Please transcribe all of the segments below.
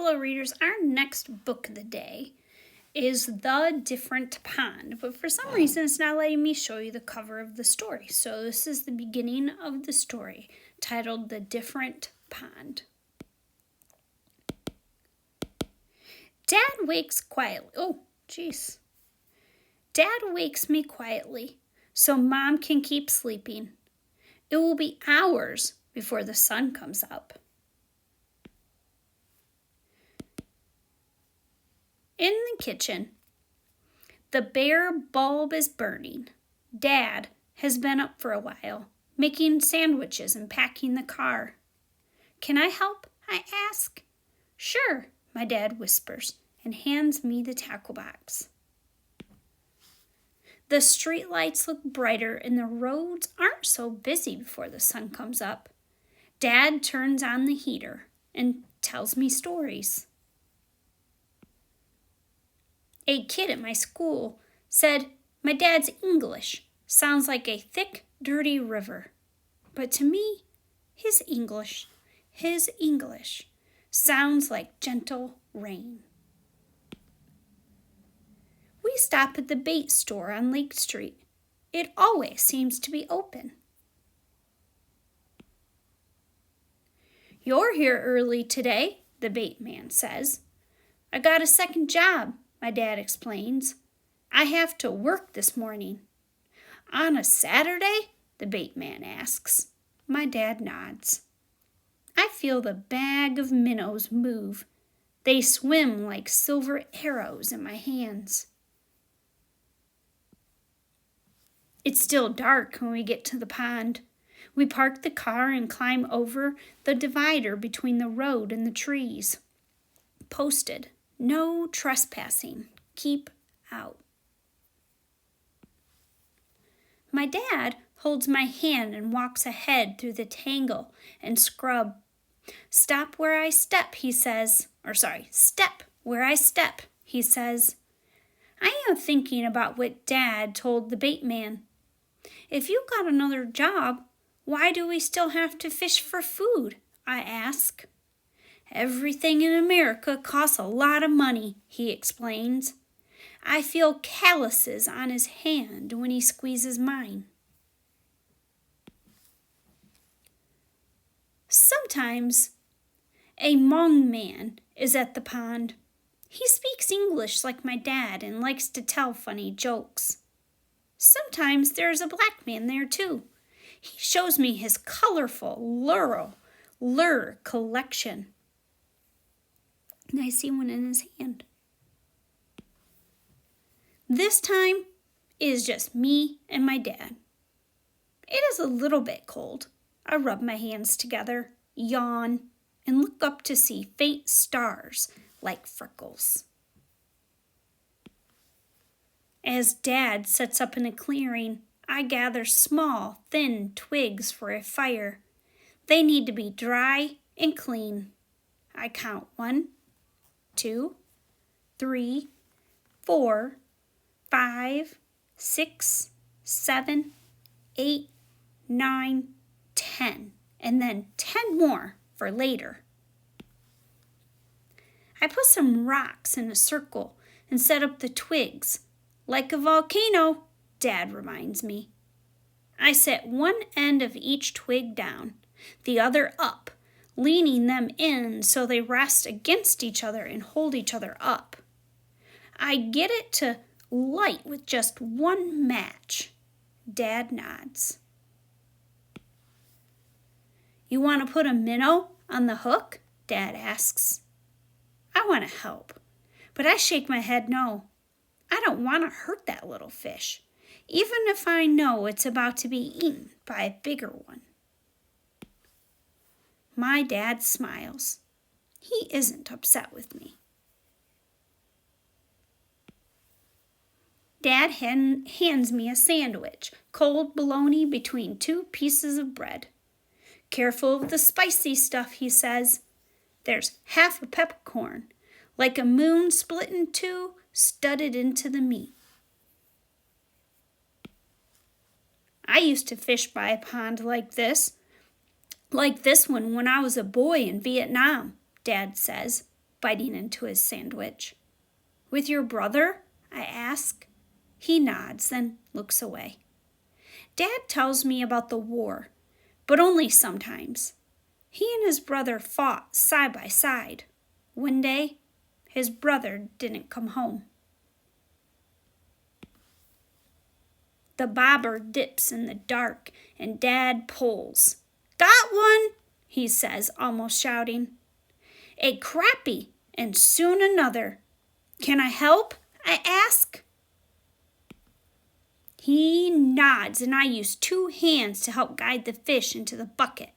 Hello, readers. Our next book of the day is The Different Pond, but for some reason it's not letting me show you the cover of the story. So this is the beginning of the story, titled The Different Pond. Dad wakes me quietly, so Mom can keep sleeping. It will be hours before the sun comes up. In the kitchen, the bare bulb is burning. Dad has been up for a while, making sandwiches and packing the car. "Can I help?" I ask. "Sure," my dad whispers and hands me the tackle box. The street lights look brighter and the roads aren't so busy before the sun comes up. Dad turns on the heater and tells me stories. A kid at my school said my dad's English sounds like a thick, dirty river. But to me, his English sounds like gentle rain. We stop at the bait store on Lake Street. It always seems to be open. "You're here early today," the bait man says. "I got a second job," my dad explains. "I have to work this morning." "On a Saturday?" the bait man asks. My dad nods. I feel the bag of minnows move. They swim like silver arrows in my hands. It's still dark when we get to the pond. We park the car and climb over the divider between the road and the trees. Posted, "No trespassing. Keep out." My dad holds my hand and walks ahead through the tangle and scrub. "Stop where I step," he says. Step where I step, he says. I am thinking about what Dad told the bait man. "If you got another job, why do we still have to fish for food?" I ask. "Everything in America costs a lot of money," he explains. I feel calluses on his hand when he squeezes mine. Sometimes a Hmong man is at the pond. He speaks English like my dad and likes to tell funny jokes. Sometimes there's a black man there too. He shows me his colorful lure collection. And I see one in his hand. This time it is just me and my dad. It is a little bit cold. I rub my hands together, yawn, and look up to see faint stars like freckles. As Dad sets up in a clearing, I gather small, thin twigs for a fire. They need to be dry and clean. I count 1, 2, 3, 4, 5, 6, 7, 8, 9, 10, and then 10 more for later. I put some rocks in a circle and set up the twigs. "Like a volcano," Dad reminds me. I set one end of each twig down, the other up, leaning them in so they rest against each other and hold each other up. I get it to light with just one match. Dad nods. "You want to put a minnow on the hook?" Dad asks. I want to help, but I shake my head no. I don't want to hurt that little fish, even if I know it's about to be eaten by a bigger one. My dad smiles. He isn't upset with me. Dad hands me a sandwich, cold bologna between 2 pieces of bread. "Careful of the spicy stuff," he says. "There's half a peppercorn, like a moon split in 2, studded into the meat." I used to fish by a pond like this one when I was a boy in Vietnam, Dad says. biting into his sandwich. With your brother? I ask. He nods, then looks away. Dad tells me about the war, but only sometimes. He and his brother fought side by side. One day, his brother didn't come home. The bobber dips in the dark, and Dad pulls. Got one, he says, almost shouting. A crappie, and soon another. Can I help? I ask. He nods, and I use 2 hands to help guide the fish into the bucket.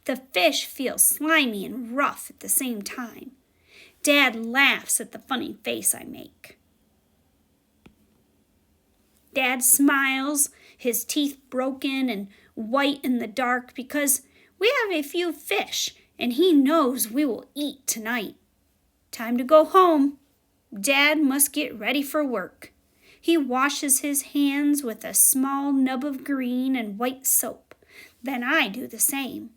The fish feels slimy and rough at the same time. Dad laughs at the funny face I make. Dad smiles, his teeth broken and white in the dark, because we have a few fish, and he knows we will eat tonight. Time to go home. Dad must get ready for work. He washes his hands with a small nub of green and white soap. Then I do the same.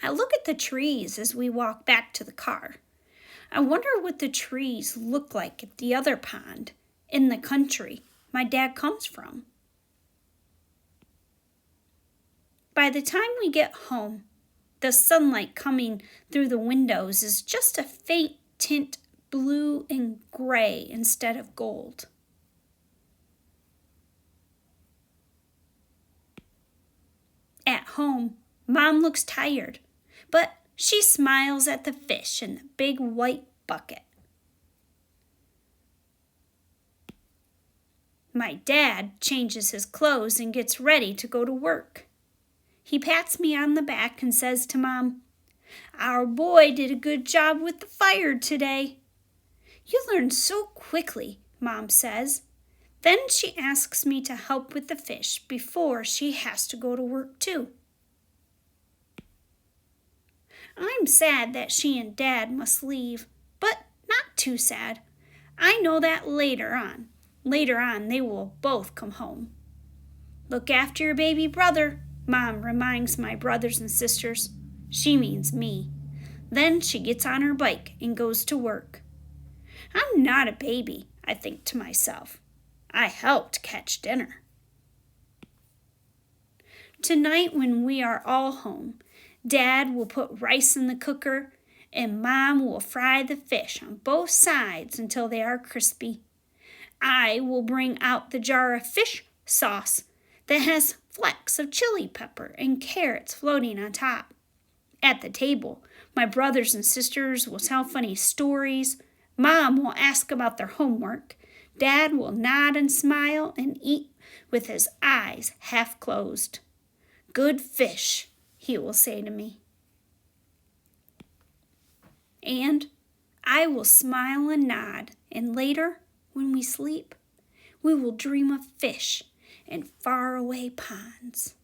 I look at the trees as we walk back to the car. I wonder what the trees look like at the other pond in the country my dad comes from. By the time we get home, the sunlight coming through the windows is just a faint tint blue and gray instead of gold. At home, Mom looks tired, but she smiles at the fish in the big white bucket. My dad changes his clothes and gets ready to go to work. He pats me on the back and says to Mom, "Our boy did a good job with the fire today." "You learn so quickly," Mom says. Then she asks me to help with the fish before she has to go to work too. I'm sad that she and Dad must leave, but not too sad. I know that later on they will both come home. Look after your baby brother, Mom reminds my brothers and sisters. She means me. Then she gets on her bike and goes to work. I'm not a baby, I think to myself. I helped catch dinner. Tonight when we are all home, Dad will put rice in the cooker, and Mom will fry the fish on both sides until they are crispy. I will bring out the jar of fish sauce that has flecks of chili pepper and carrots floating on top. At the table, my brothers and sisters will tell funny stories. Mom will ask about their homework. Dad will nod and smile and eat with his eyes half closed. Good fish, he will say to me. And I will smile and nod, and later, when we sleep, we will dream of fish and faraway ponds.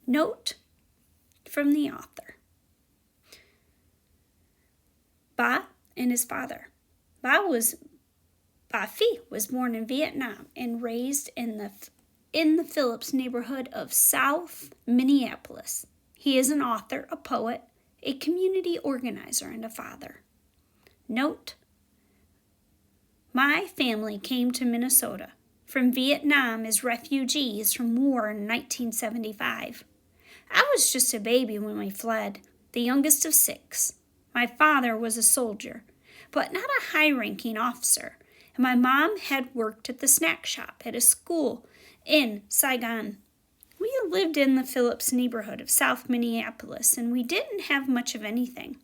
Note from the author. Ba and his father. Ba Phi was born in Vietnam and raised in the Phillips neighborhood of South Minneapolis. He is an author, a poet, a community organizer, and a father. Note, my family came to Minnesota from Vietnam as refugees from war in 1975. I was just a baby when we fled, the youngest of 6. My father was a soldier, but not a high-ranking officer, and my mom had worked at the snack shop at a school in Saigon. We lived in the Phillips neighborhood of South Minneapolis, and we didn't have much of anything.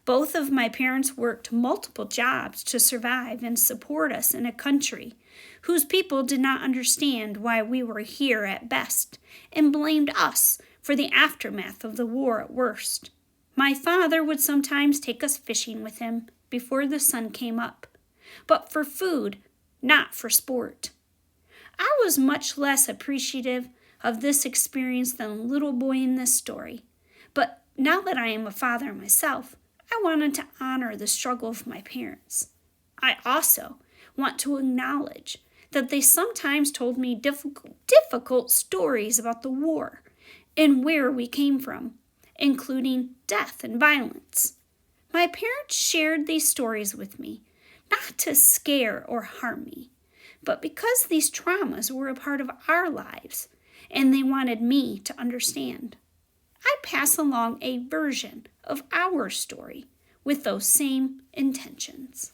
Both of my parents worked multiple jobs to survive and support us in a country whose people did not understand why we were here at best and blamed us for the aftermath of the war at worst. My father would sometimes take us fishing with him before the sun came up, but for food, not for sport. I was much less appreciative of this experience than the little boy in this story, but now that I am a father myself, I wanted to honor the struggle of my parents. I also want to acknowledge that they sometimes told me difficult stories about the war and where we came from, including death and violence. My parents shared these stories with me, not to scare or harm me, but because these traumas were a part of our lives and they wanted me to understand. I pass along a version of our story with those same intentions.